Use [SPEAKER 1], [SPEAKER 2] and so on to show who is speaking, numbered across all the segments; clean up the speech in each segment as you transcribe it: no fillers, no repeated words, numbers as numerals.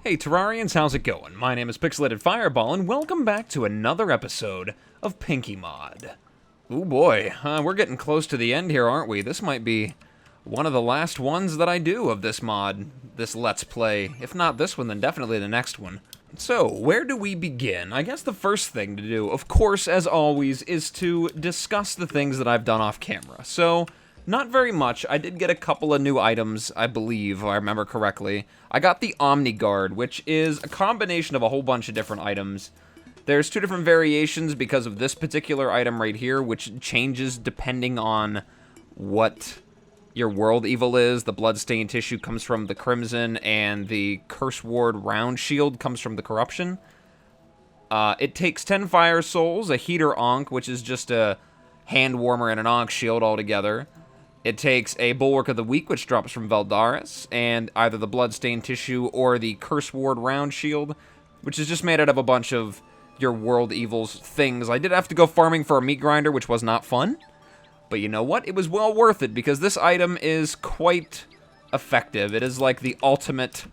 [SPEAKER 1] Hey Terrarians, how's it going? My name is Pixelated Fireball, and welcome back to another episode of Pinkymod. Ooh boy, we're getting close to the end here, aren't we? This might be one of the last ones that I do of this mod, this Let's Play. If not this one, then definitely the next one. So, where do we begin? I guess the first thing to do, of course, as always, is to discuss the things that I've done off camera. So, not very much. I did get a couple of new items, I believe, if I remember correctly. I got the Omni Guard, which is a combination of a whole bunch of different items. There's two different variations because of this particular item right here, which changes depending on what your world evil is. The Bloodstained Tissue comes from the Crimson, and the Curse Ward Round Shield comes from the Corruption. It takes 10 Fire Souls, a Heater Ankh, which is just a Hand Warmer and an Ankh Shield altogether. It takes a Bulwark of the Weak, which drops from Veldaris, and either the Bloodstained Tissue or the Curse Ward Round Shield, which is just made out of a bunch of your world evils things. I did have to go farming for a meat grinder, which was not fun. But you know what? It was well worth it, because this item is quite effective. It is like the ultimate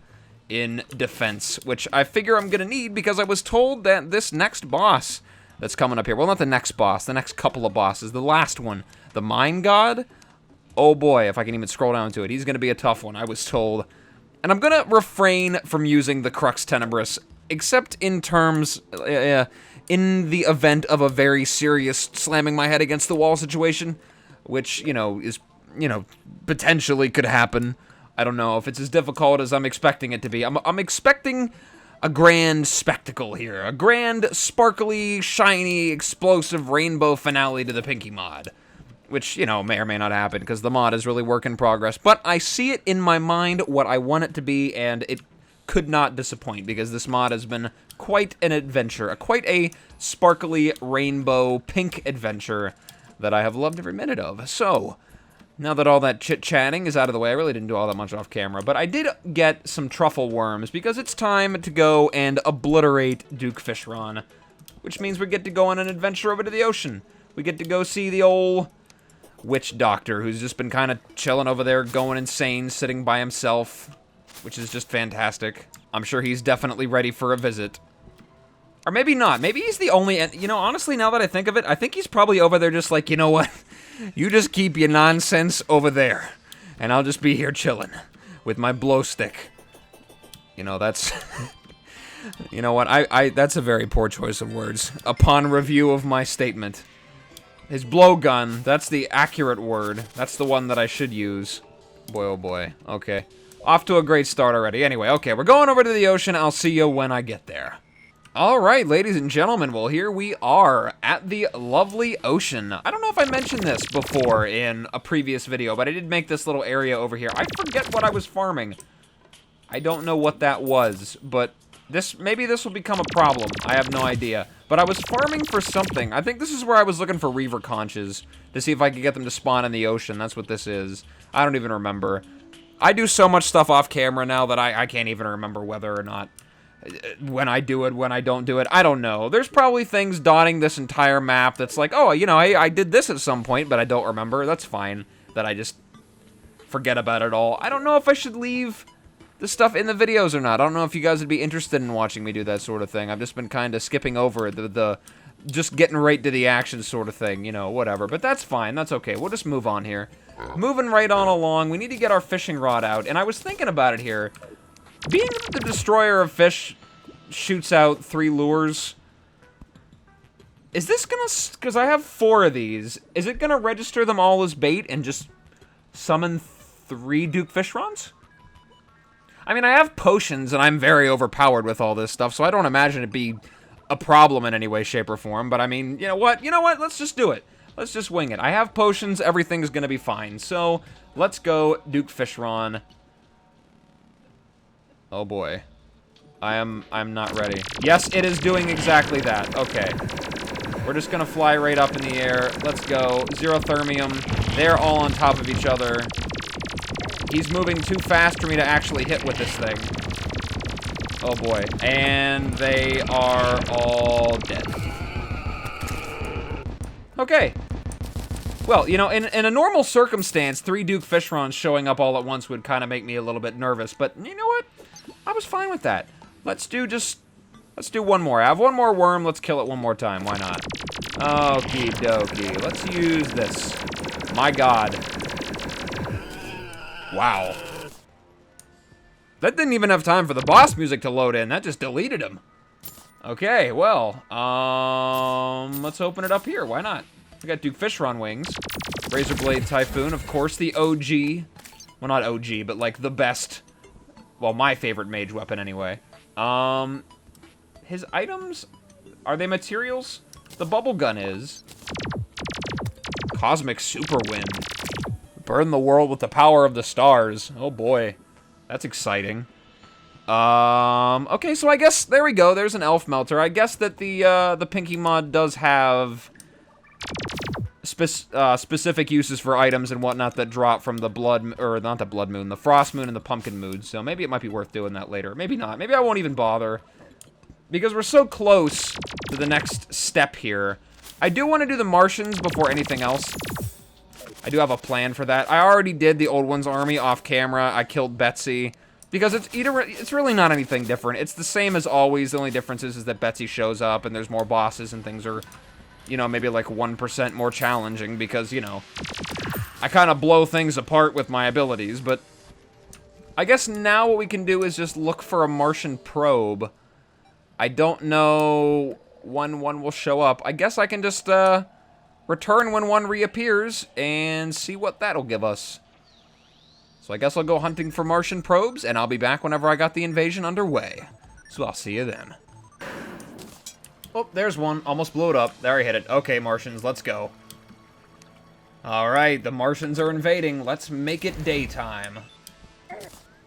[SPEAKER 1] in defense, which I figure I'm gonna need because I was told that this next boss that's coming up here, well, not the next boss, the next couple of bosses, the last one, the Mine God, oh boy, if I can even scroll down to it, he's gonna be a tough one, I was told. And I'm gonna refrain from using the Crux Tenebris, except in terms, in the event of a very serious slamming my head against the wall situation, which, is, potentially could happen. I don't know if it's as difficult as I'm expecting it to be. I'm expecting a grand spectacle here. A grand, sparkly, shiny, explosive rainbow finale to the Pinkymod. Which, may or may not happen, because the mod is really work in progress. But I see it in my mind what I want it to be, and it could not disappoint, because this mod has been quite an adventure, quite a sparkly rainbow pink adventure that I have loved every minute of. So, now that all that chit-chatting is out of the way, I really didn't do all that much off camera, but I did get some truffle worms, because it's time to go and obliterate Duke Fishron, which means we get to go on an adventure over to the ocean. We get to go see the old witch doctor, who's just been kind of chilling over there, going insane, sitting by himself, which is just fantastic. I'm sure he's definitely ready for a visit. Or maybe not. Maybe he's the only... honestly, now that I think of it, I think he's probably over there just like, you know what? You just keep your nonsense over there, and I'll just be here chilling with my blow stick. That's... you know what? That's a very poor choice of words. Upon review of my statement. His blowgun, that's the accurate word. That's the one that I should use. Boy, oh boy. Okay. Off to a great start already. Anyway, okay, we're going over to the ocean. I'll see you when I get there. Alright, ladies and gentlemen, well, here we are at the lovely ocean. I don't know if I mentioned this before in a previous video, but I did make this little area over here. I forget what I was farming. I don't know what that was, but maybe this will become a problem. I have no idea. But I was farming for something. I think this is where I was looking for Reaver conches to see if I could get them to spawn in the ocean. That's what this is. I don't even remember. I do so much stuff off camera now that I can't even remember whether or not when I do it, when I don't do it. I don't know. There's probably things dotting this entire map that's like, oh, I did this at some point, but I don't remember. That's fine that I just forget about it all. I don't know if I should leave the stuff in the videos or not. I don't know if you guys would be interested in watching me do that sort of thing. I've just been kind of skipping over the just getting right to the action sort of thing, whatever. But that's fine. That's okay. We'll just move on here. Moving right on along, we need to get our fishing rod out, and I was thinking about it here. Being that the destroyer of fish shoots out 3 lures, is this gonna, because I have 4 of these, is it gonna register them all as bait and just summon 3 Duke Fishrons? I mean, I have potions, and I'm very overpowered with all this stuff, so I don't imagine it'd be a problem in any way, shape, or form, but I mean, you know what, let's just do it. Let's just wing it. I have potions, everything's gonna be fine. So, let's go Duke Fishron. Oh boy. I'm not ready. Yes, it is doing exactly that. Okay. We're just gonna fly right up in the air. Let's go. Zero thermium. They're all on top of each other. He's moving too fast for me to actually hit with this thing. Oh boy. And they are all dead. Okay. Well, in a normal circumstance, 3 Duke Fishrons showing up all at once would kind of make me a little bit nervous, but you know what? I was fine with that. Let's do one more. I have one more worm. Let's kill it one more time. Why not? Okie dokie. Let's use this. My god. Wow. That didn't even have time for the boss music to load in. That just deleted him. Okay, well, let's open it up here. Why not? We got Duke Fishron wings. Razor Blade Typhoon, of course, the OG. Well, not OG, but like the best. Well, my favorite mage weapon anyway. His items, are they materials? The bubble gun is. Cosmic Super Wind. Burn the world with the power of the stars. Oh boy, that's exciting. Okay, so I guess, there we go, there's an elf melter. I guess that the Pinkymod does have specific uses for items and whatnot that drop from the blood, or not the blood moon, the frost moon and the pumpkin moon, so maybe it might be worth doing that later. Maybe not. Maybe I won't even bother, because we're so close to the next step here. I do want to do the Martians before anything else. I do have a plan for that. I already did the Old One's army off camera. I killed Betsy. Because it's really not anything different. It's the same as always. The only difference is that Betsy shows up and there's more bosses and things are, you know, maybe like 1% more challenging because, you know, I kind of blow things apart with my abilities. But I guess now what we can do is just look for a Martian probe. I don't know when one will show up. I guess I can just return when one reappears and see what that'll give us. So I guess I'll go hunting for Martian probes, and I'll be back whenever I got the invasion underway. So I'll see you then. Oh, there's one. Almost blew it up. There, I hit it. Okay, Martians, let's go. Alright, the Martians are invading. Let's make it daytime.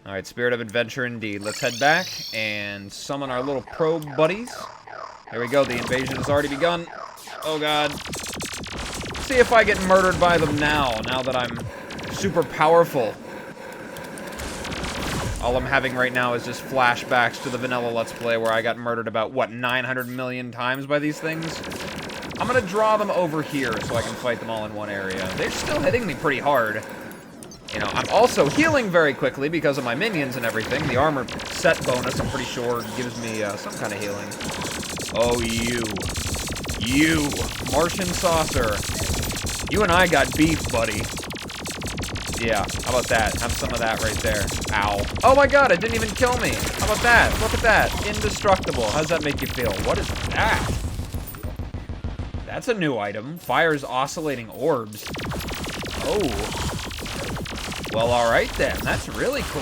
[SPEAKER 1] Alright, Spirit of Adventure indeed. Let's head back and summon our little probe buddies. There we go. The invasion has already begun. Oh, God. See if I get murdered by them now that I'm super powerful. All I'm having right now is just flashbacks to the vanilla Let's Play where I got murdered about, what, 900 million times by these things? I'm gonna draw them over here so I can fight them all in one area. They're still hitting me pretty hard. You know, I'm also healing very quickly because of my minions and everything. The armor set bonus, I'm pretty sure, gives me some kind of healing. Oh, you, Martian Saucer. You and I got beef, buddy. Yeah, how about that? Have some of that right there. Ow. Oh my god, it didn't even kill me. How about that? Look at that. Indestructible. How does that make you feel? What is that? That's a new item. Fires oscillating orbs. Oh. Well, alright then. That's really cool.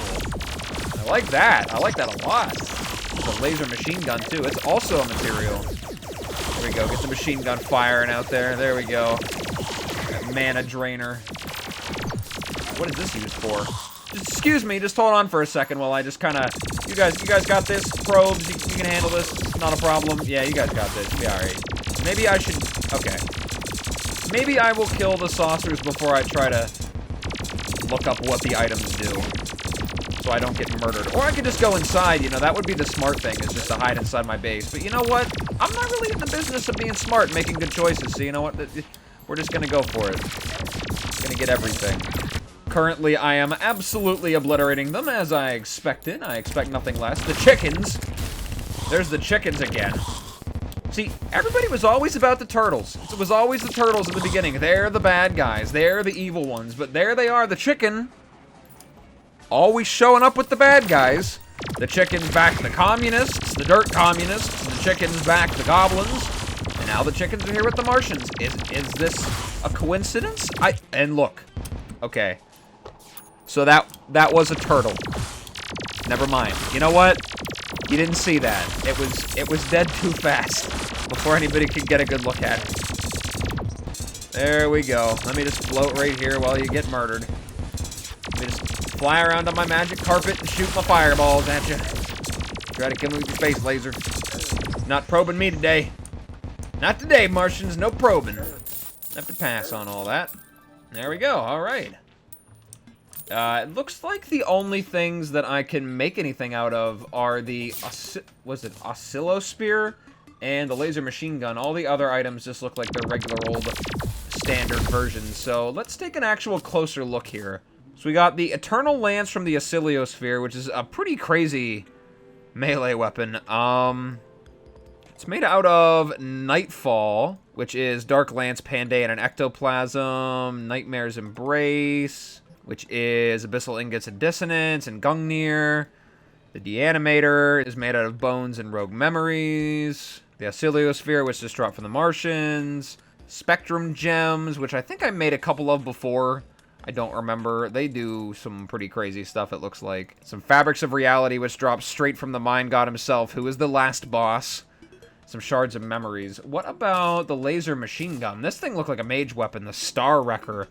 [SPEAKER 1] I like that. I like that a lot. There's a laser machine gun, too. It's also a material. There we go. Get the machine gun firing out there. There we go. Mana drainer. What is this used for? Just, excuse me, just hold on for a second while I just kind of... You guys got this? Probes, you can handle this? It's not a problem? Yeah, you guys got this. You'll be alright. Maybe I should... Okay. Maybe I will kill the saucers before I try to look up what the items do. So I don't get murdered. Or I could just go inside, you know, that would be the smart thing, is just to hide inside my base. But you know what? I'm not really in the business of being smart and making good choices, so you know what? We're just gonna go for it. Gonna get everything. Currently, I am absolutely obliterating them, as I expected. I expect nothing less. The chickens. There's the chickens again. See, everybody was always about the turtles. It was always the turtles in the beginning. They're the bad guys. They're the evil ones. But there they are, the chicken. Always showing up with the bad guys. The chickens back the communists, the dirt communists. The chickens back the goblins. And now the chickens are here with the Martians. Is this a coincidence? And look. Okay. So that was a turtle. Never mind. You know what? You didn't see that. It was dead too fast before anybody could get a good look at it. There we go. Let me just float right here while you get murdered. Let me just fly around on my magic carpet and shoot my fireballs at you. Try to kill me with your space laser. Not probing me today. Not today, Martians. No probing. Have to pass on all that. There we go. All right. It looks like the only things that I can make anything out of are the, oscillospear and the laser machine gun. All the other items just look like their regular old standard versions. So let's take an actual closer look here. So we got the Eternal Lance from the Oscilliosphere, which is a pretty crazy melee weapon. It's made out of Nightfall, which is Dark Lance, Panday, and an Ectoplasm. Nightmare's Embrace, which is Abyssal Ingots and Dissonance, and Gungnir. The Deanimator is made out of Bones and Rogue Memories. The Oscilliosphere, which just dropped from the Martians. Spectrum Gems, which I think I made a couple of before. I don't remember. They do some pretty crazy stuff, it looks like. Some Fabrics of Reality, which drops straight from the Mind God himself, who is the last boss. Some Shards of Memories. What about the Laser Machine Gun? This thing looked like a mage weapon. The Star Wrecker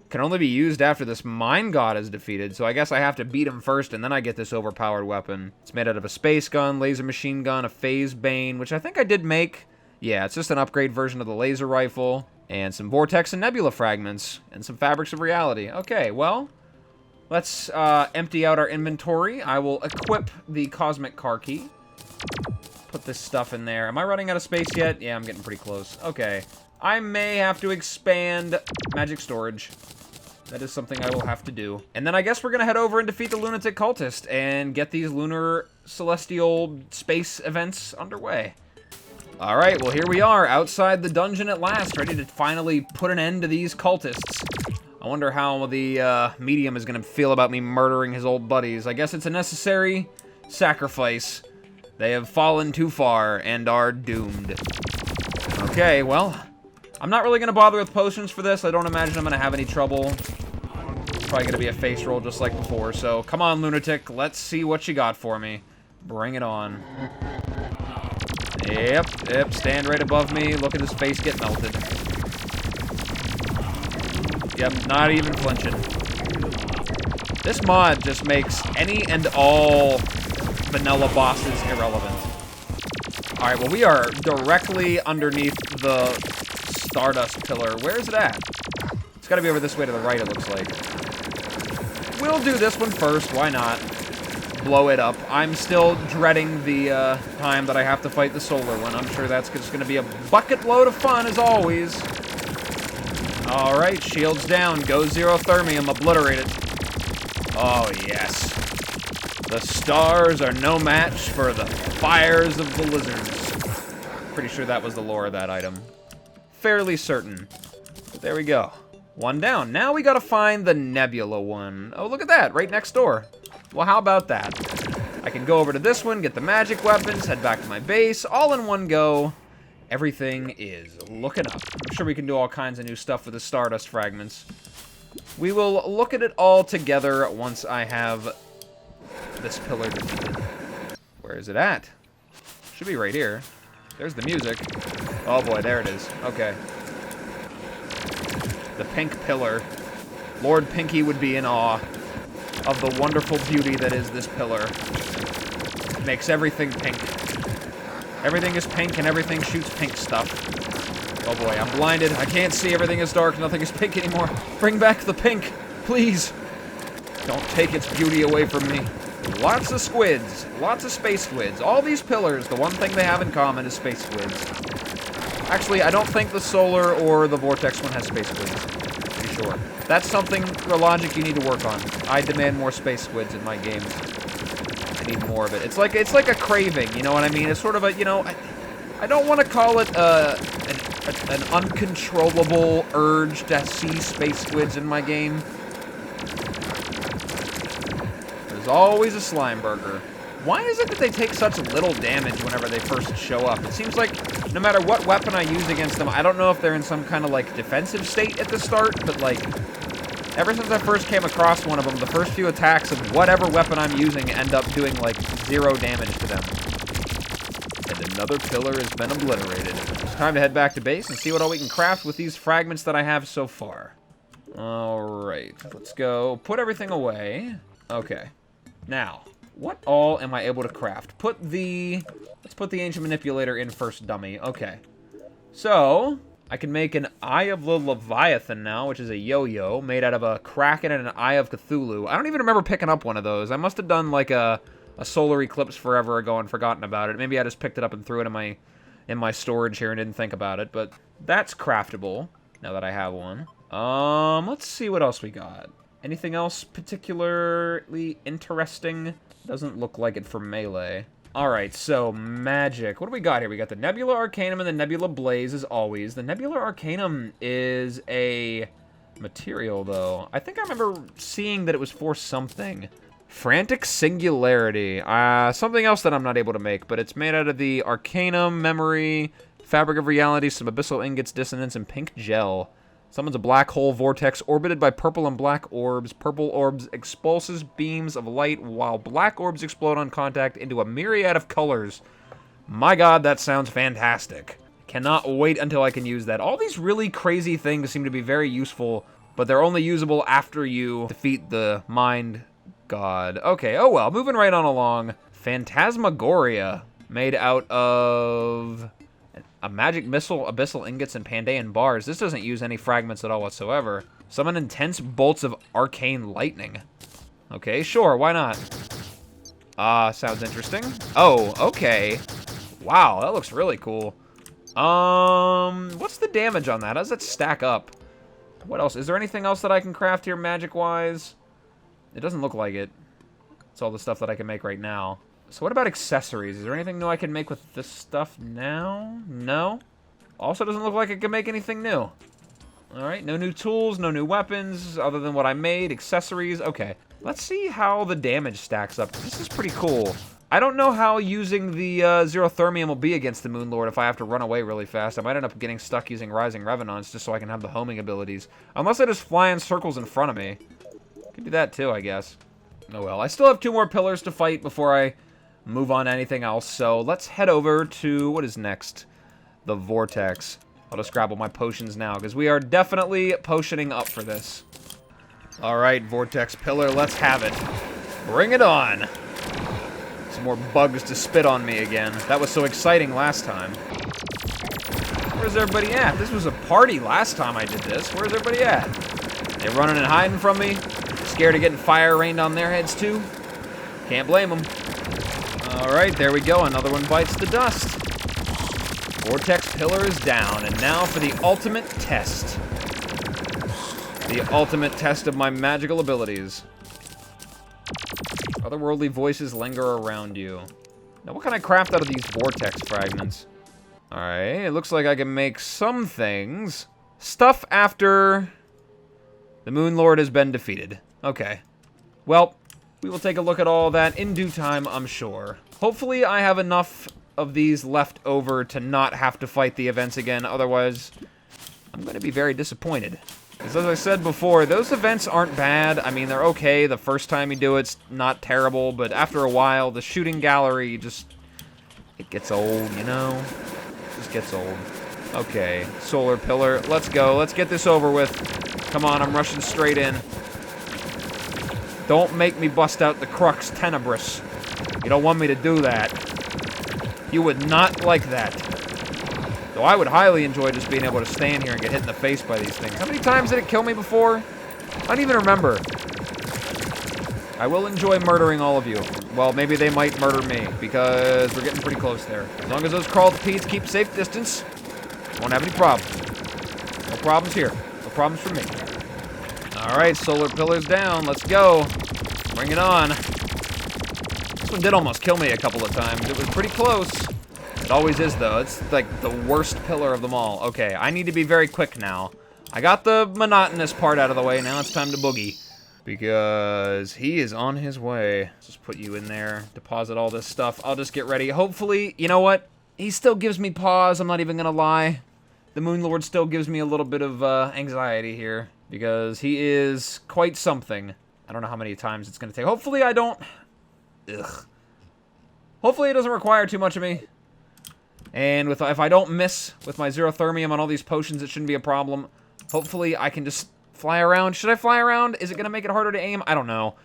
[SPEAKER 1] can only be used after this Mind God is defeated, so I guess I have to beat him first, and then I get this overpowered weapon. It's made out of a Space Gun, Laser Machine Gun, a Phase Bane, which I think I did make. Yeah, it's just an upgrade version of the Laser Rifle. And some Vortex and Nebula Fragments. And some Fabrics of Reality. Okay, well, let's empty out our inventory. I will equip the Cosmic Car Key. Put this stuff in there. Am I running out of space yet? Yeah, I'm getting pretty close. Okay. I may have to expand magic storage. That is something I will have to do. And then I guess we're going to head over and defeat the Lunatic Cultist and get these lunar celestial space events underway. Alright, well here we are, outside the dungeon at last, ready to finally put an end to these cultists. I wonder how the medium is going to feel about me murdering his old buddies. I guess it's a necessary sacrifice. They have fallen too far and are doomed. Okay, well, I'm not really going to bother with potions for this. I don't imagine I'm going to have any trouble. It's probably going to be a face roll just like before. So, come on, Lunatic, let's see what you got for me. Bring it on. Yep, stand right above me. Look at his face get melted. Yep, not even flinching. This mod just makes any and all vanilla bosses irrelevant. Alright, well we are directly underneath the Stardust pillar. Where is it at? It's gotta be over this way to the right, it looks like. We'll do this one first, why not? Blow it up. I'm still dreading the time that I have to fight the solar one. I'm sure that's just going to be a bucket load of fun, as always. Alright, shields down. Go Zero Thermium. Obliterate it. Oh, yes. The stars are no match for the fires of the lizards. Pretty sure that was the lore of that item. Fairly certain. But there we go. One down. Now we got to find the Nebula one. Oh, look at that. Right next door. Well, how about that? I can go over to this one, get the magic weapons, head back to my base, all in one go. Everything is looking up. I'm sure we can do all kinds of new stuff with the Stardust fragments. We will look at it all together once I have this pillar defeated. Where is it at? Should be right here. There's the music. Oh boy, there it is. Okay. The pink pillar. Lord Pinky would be in awe of the wonderful beauty that is this pillar. It makes everything pink. Everything is pink and everything shoots pink stuff. Oh boy, I'm blinded. I can't see. Everything is dark. Nothing is pink anymore. Bring back the pink, please. Don't take its beauty away from me. Lots of squids. Lots of space squids. All these pillars, the one thing they have in common is space squids. Actually, I don't think the solar or the vortex one has space squids. Pretty sure. That's something, the logic you need to work on. I demand more space squids in my games. I need more of it. It's like a craving, you know what I mean? It's sort of a, you know, I don't want to call it an uncontrollable urge to see space squids in my game. There's always a slime burger. Why is it that they take such little damage whenever they first show up? It seems like no matter what weapon I use against them, I don't know if they're in some kind of, like, defensive state at the start, but, like, ever since I first came across one of them, the first few attacks of whatever weapon I'm using end up doing, like, 0 damage to them. And another pillar has been obliterated. It's time to head back to base and see what all we can craft with these fragments that I have so far. Alright, let's go. Put everything away. Okay. Now, what all am I able to craft? Let's put the Ancient Manipulator in first, dummy. Okay. So, I can make an Eye of the Leviathan now, which is a yo-yo, made out of a Kraken and an Eye of Cthulhu. I don't even remember picking up one of those. I must have done, like, a solar eclipse forever ago and forgotten about it. Maybe I just picked it up and threw it in my storage here and didn't think about it, but that's craftable, now that I have one. Let's see what else we got. Anything else particularly interesting? Doesn't look like it for melee. Alright, so magic. What do we got here? We got the Nebula Arcanum and the Nebula Blaze, as always. The Nebula Arcanum is a material, though. I think I remember seeing that it was for something. Frantic Singularity. Something else that I'm not able to make, but it's made out of the Arcanum, Memory, Fabric of Reality, some Abyssal Ingots, Dissonance, and Pink Gel. Summons a black hole vortex orbited by purple and black orbs. Purple orbs expulses beams of light, while black orbs explode on contact into a myriad of colors. My god, that sounds fantastic. Cannot wait until I can use that. All these really crazy things seem to be very useful, but they're only usable after you defeat the mind god. Okay, oh well, moving right on along. Phantasmagoria, made out of a magic missile, abyssal ingots, and Pandean bars. This doesn't use any fragments at all whatsoever. Summon intense bolts of arcane lightning. Okay, sure, why not? Sounds interesting. Oh, okay. Wow, that looks really cool. What's the damage on that? How does that stack up? What else? Is there anything else that I can craft here magic-wise? It doesn't look like it. It's all the stuff that I can make right now. So what about accessories? Is there anything new I can make with this stuff now? No? Also doesn't look like I can make anything new. Alright, no new tools, no new weapons, other than what I made. Accessories, okay. Let's see how the damage stacks up. This is pretty cool. I don't know how using the Zerothermium will be against the Moonlord if I have to run away really fast. I might end up getting stuck using Rising Revenants just so I can have the homing abilities. Unless I just fly in circles in front of me. Could do that too, I guess. Oh well, I still have 2 more pillars to fight before I move on to anything else, so let's head over to, what is next? The Vortex. I'll just grab all my potions now, because we are definitely potioning up for this. Alright, Vortex Pillar, let's have it. Bring it on! Some more bugs to spit on me again. That was so exciting last time. Where's everybody at? This was a party last time I did this. Where's everybody at? They running and hiding from me? Scared of getting fire rained on their heads too? Can't blame them. Alright, there we go. Another one bites the dust. Vortex Pillar is down, and now for the ultimate test. The ultimate test of my magical abilities. Otherworldly voices linger around you. Now, what can I craft out of these vortex fragments? Alright, it looks like I can make some things. Stuff after the Moonlord has been defeated. Okay. Well, we will take a look at all that in due time, I'm sure. Hopefully I have enough of these left over to not have to fight the events again, otherwise I'm going to be very disappointed. Because as I said before, those events aren't bad. I mean, they're okay. The first time you do it's not terrible, but after a while, the shooting gallery just, it gets old, you know? It just gets old. Okay, Solar Pillar, let's go. Let's get this over with. Come on, I'm rushing straight in. Don't make me bust out the Crux Tenebris. You don't want me to do that. You would not like that. Though I would highly enjoy just being able to stand here and get hit in the face by these things. How many times did it kill me before? I don't even remember. I will enjoy murdering all of you. Well, maybe they might murder me, because we're getting pretty close there. As long as those crawltipedes keep safe distance, won't have any problems. No problems here. No problems for me. Alright, Solar Pillar's down. Let's go. Bring it on. This one did almost kill me a couple of times. It was pretty close. It always is, though. It's like the worst pillar of them all. Okay, I need to be very quick now. I got the monotonous part out of the way. Now it's time to boogie. Because he is on his way. Let's just put you in there. Deposit all this stuff. I'll just get ready. Hopefully, you know what? He still gives me pause. I'm not even going to lie. The Moonlord still gives me a little bit of anxiety here. Because he is quite something. I don't know how many times it's going to take. Hopefully I don't... Ugh. Hopefully it doesn't require too much of me. And if I don't miss with my Zerothermium on all these potions, it shouldn't be a problem. Hopefully I can just fly around. Should I fly around? Is it going to make it harder to aim? I don't know.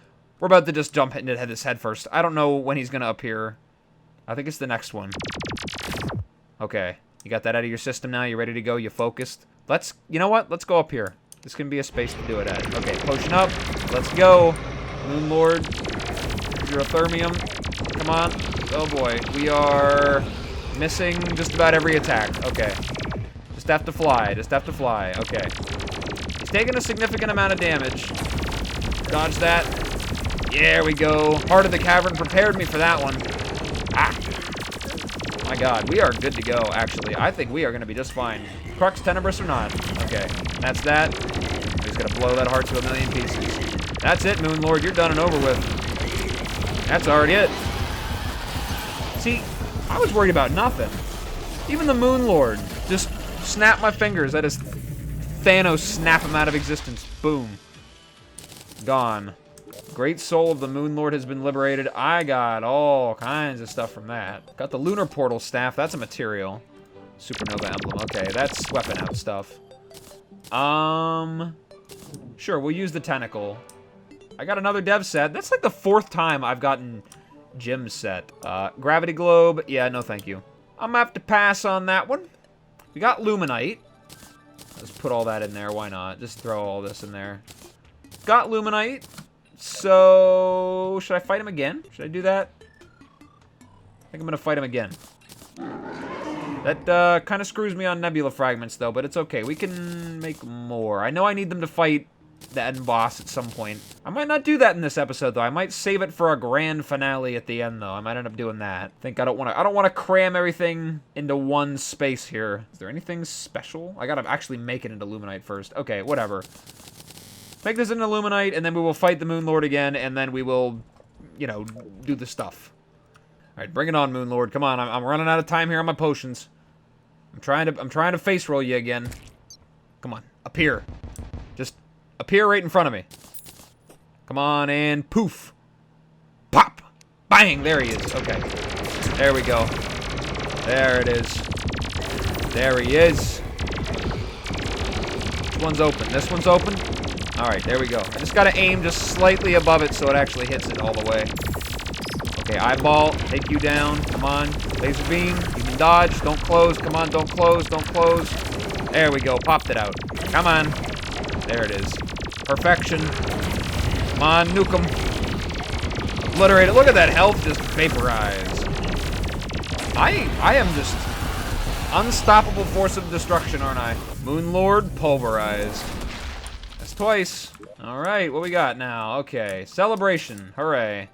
[SPEAKER 1] We're about to just jump into this head first. I don't know when he's going to appear. I think it's the next one. Okay. You got that out of your system now? You ready to go? You focused? You know what? Let's go up here. This can be a space to do it at. Okay, potion up. Let's go. Moonlord. Zerothermium. Come on. Oh boy. We are missing just about every attack. Okay. Just have to fly. Just have to fly. Okay. He's taking a significant amount of damage. Dodge that. There we go. Heart of the Cavern prepared me for that one. Ah. My god, we are good to go, actually. I think we are going to be just fine. Crux Tenebris or not. Okay, that's that. I'm just going to blow that heart to a million pieces. That's it, Moon Lord. You're done and over with. That's already it. See, I was worried about nothing. Even the Moon Lord. Just snap my fingers. That is Thanos snap him out of existence. Boom. Gone. Great soul of the Moon Lord has been liberated. I got all kinds of stuff from that. Got the Lunar Portal Staff. That's a material. Supernova Emblem. Okay, that's weapon out stuff. Sure, we'll use the Tentacle. I got another dev set. That's like the 4th time I've gotten gym set. Gravity Globe. Yeah, no thank you. I'm gonna have to pass on that one. We got Luminite. Let's put all that in there. Why not? Just throw all this in there. Got Luminite. So, should I fight him again? Should I do that? I think I'm gonna fight him again. That kind of screws me on Nebula Fragments, though, but it's okay. We can make more. I know I need them to fight the end boss at some point. I might not do that in this episode, though. I might save it for a grand finale at the end, though. I might end up doing that. I think I don't want to cram everything into one space here. Is there anything special? I gotta actually make it into Luminite first. Okay, whatever. Make this into Luminite, and then we will fight the Moon Lord again, and then we will, you know, do the stuff. All right, bring it on, Moon Lord. Come on, I'm running out of time here on my potions. I'm trying to face roll you again. Come on, appear. Just appear right in front of me. Come on, and poof. Pop. Bang, there he is. Okay. There we go. There it is. There he is. This one's open. This one's open. All right, there we go. I just got to aim just slightly above it so it actually hits it all the way. Okay, eyeball, take you down. Come on. Laser beam. You can dodge. Don't close. Come on, don't close. Don't close. There we go. Popped it out. Come on. There it is. Perfection. Come on, nuke him. Obliterate it. Look at that health just vaporize. I am just unstoppable force of destruction, aren't I? Moon Lord pulverized. That's twice. All right, what we got now? Okay, celebration. Hooray.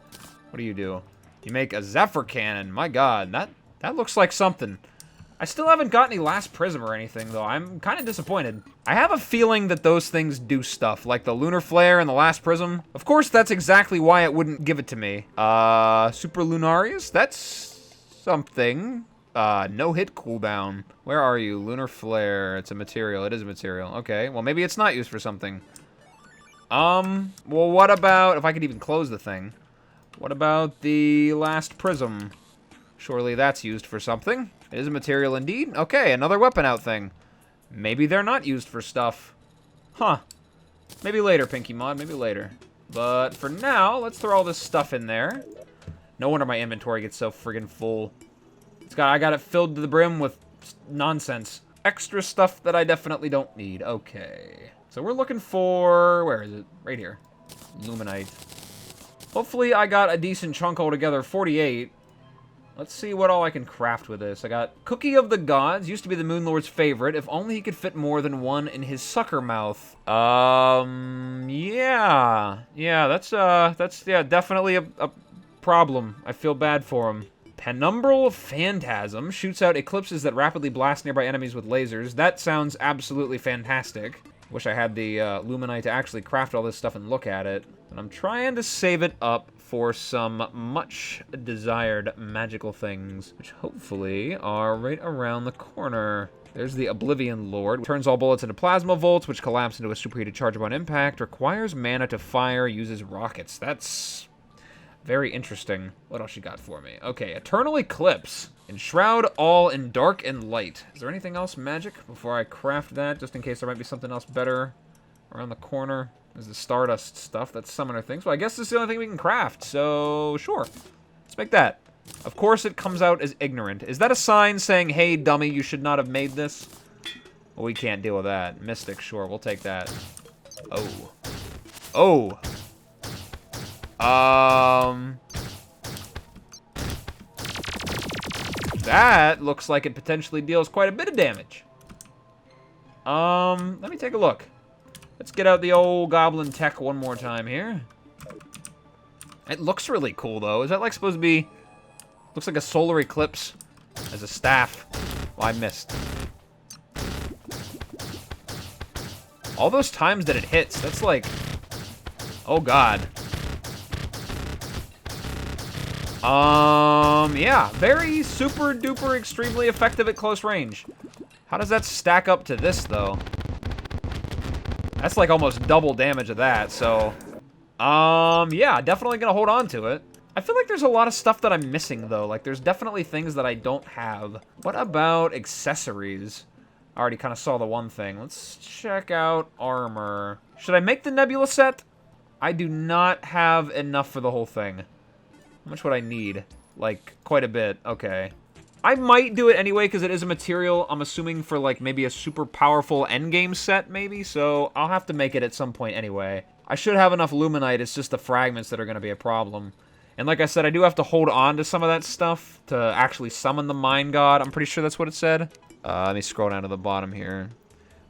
[SPEAKER 1] What do? You make a Zephyr Cannon. My god, that looks like something. I still haven't got any Last Prism or anything, though. I'm kind of disappointed. I have a feeling that those things do stuff, like the Lunar Flare and the Last Prism. Of course, that's exactly why it wouldn't give it to me. Super Lunarius? That's something. No hit cooldown. Where are you? Lunar Flare. It's a material. It is a material. Okay, well, maybe it's not used for something. Well, what about... if I could even close the thing. What about the Last Prism? Surely that's used for something. It is a material indeed. Okay, another weapon out thing. Maybe they're not used for stuff. Huh. Maybe later, Pinkymod. Maybe later. But for now, let's throw all this stuff in there. No wonder my inventory gets so friggin' full. I got it filled to the brim with nonsense. Extra stuff that I definitely don't need. Okay. So we're looking for... where is it? Right here. Luminite. Hopefully I got a decent chunk altogether. 48. Let's see what all I can craft with this. I got Cookie of the Gods. Used to be the Moon Lord's favorite. If only he could fit more than one in his sucker mouth. Yeah. Yeah, that's definitely a problem. I feel bad for him. Penumbral Phantasm shoots out eclipses that rapidly blast nearby enemies with lasers. That sounds absolutely fantastic. Wish I had the Luminite to actually craft all this stuff and look at it. But I'm trying to save it up for some much desired magical things, which hopefully are right around the corner. There's the Oblivion Lord. Turns all bullets into plasma volts, which collapse into a superheated charge upon impact. Requires mana to fire, uses rockets. That's very interesting. What else you got for me? Okay, Eternal Eclipse. Enshroud all in dark and light. Is there anything else magic before I craft that, just in case there might be something else better around the corner? There's the Stardust stuff. That's summoner things. Well, I guess this is the only thing we can craft, so sure. Let's make that. Of course it comes out as ignorant. Is that a sign saying, hey, dummy, you should not have made this? Well, we can't deal with that. Mystic, sure, we'll take that. Oh. Oh. That looks like it potentially deals quite a bit of damage. Let me take a look. Let's get out the old Goblin Tech one more time here. It looks really cool, though. Is that, like, supposed to be... looks like a solar eclipse as a staff. Well, I missed. All those times that it hits, that's like... Oh, God. Yeah. Very super duper extremely effective at close range. How does that stack up to this, though? That's like almost double damage of that, so... yeah, definitely gonna hold on to it. I feel like there's a lot of stuff that I'm missing, though. Like, there's definitely things that I don't have. What about accessories? I already kind of saw the one thing. Let's check out armor. Should I make the Nebula set? I do not have enough for the whole thing. How much would I need? Like, quite a bit. Okay. I might do it anyway, because it is a material, I'm assuming, for, like, maybe a super powerful endgame set, maybe? So, I'll have to make it at some point anyway. I should have enough Luminite, it's just the fragments that are going to be a problem. And like I said, I do have to hold on to some of that stuff to actually summon the Mine God. I'm pretty sure that's what it said. Let me scroll down to the bottom here.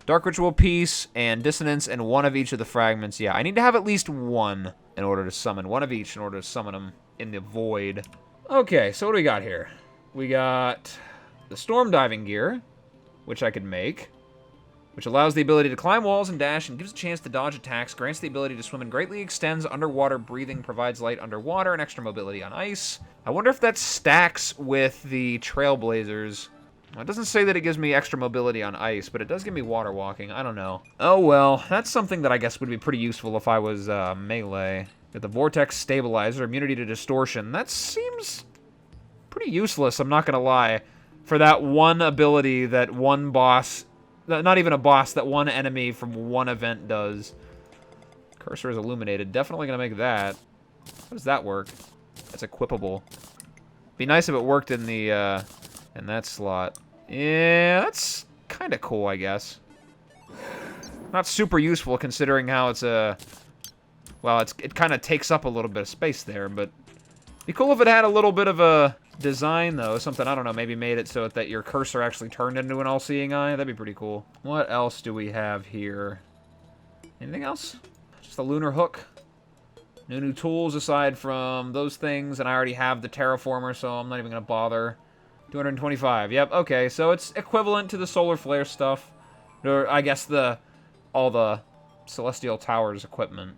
[SPEAKER 1] Dark Ritual Piece and Dissonance and one of each of the fragments. Yeah, I need to have at least one in order to summon. One of each in order to summon them in the void. Okay, so what do we got here? We got the Storm Diving Gear, which I could make, which allows the ability to climb walls and dash and gives a chance to dodge attacks, grants the ability to swim and greatly extends underwater breathing, provides light underwater and extra mobility on ice. I wonder if that stacks with the Trailblazers. It doesn't say that it gives me extra mobility on ice, but it does give me water walking. I don't know. Oh well, that's something that I guess would be pretty useful if I was melee. Got the Vortex Stabilizer, immunity to distortion. That seems pretty useless, I'm not gonna lie, for that one ability that one boss... Not even a boss, that one enemy from one event does. Cursor is illuminated. Definitely gonna make that. How does that work? That's equipable. Be nice if it worked in the, in that slot. Yeah, that's kind of cool, I guess. Not super useful considering how it's a... Well, it kind of takes up a little bit of space there, but... Be cool if it had a little bit of a design, though. Something, I don't know, maybe made it so that your cursor actually turned into an all-seeing eye. That'd be pretty cool. What else do we have here? Anything else? Just a lunar hook. No new tools aside from those things, and I already have the terraformer, so I'm not even going to bother. 225. Yep, okay, so it's equivalent to the solar flare stuff. Or, I guess, all the Celestial Towers equipment.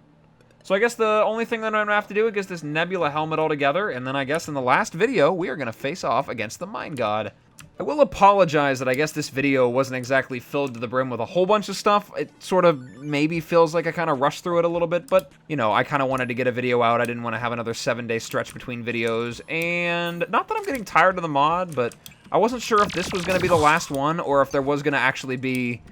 [SPEAKER 1] So I guess the only thing that I'm going to have to do is get this Nebula helmet all together, and then I guess in the last video, we are going to face off against the Mine God. I will apologize that I guess this video wasn't exactly filled to the brim with a whole bunch of stuff. It sort of maybe feels like I kind of rushed through it a little bit, but, you know, I kind of wanted to get a video out. I didn't want to have another 7-day stretch between videos, and not that I'm getting tired of the mod, but I wasn't sure if this was going to be the last one, or if there was going to actually be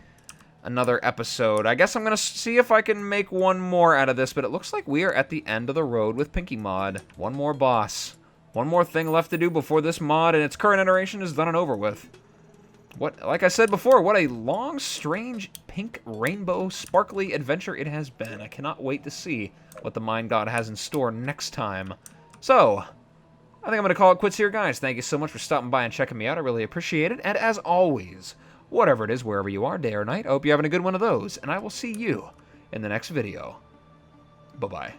[SPEAKER 1] another episode. I guess I'm going to see if I can make one more out of this, but it looks like we are at the end of the road with Pinkymod. One more boss. One more thing left to do before this mod and its current iteration is done and over with. Like I said before, what a long, strange, pink, rainbow, sparkly adventure it has been. I cannot wait to see what the Mine God has in store next time. So, I think I'm going to call it quits here, guys. Thank you so much for stopping by and checking me out. I really appreciate it. And as always, whatever it is, wherever you are, day or night, I hope you're having a good one of those, and I will see you in the next video. Bye-bye.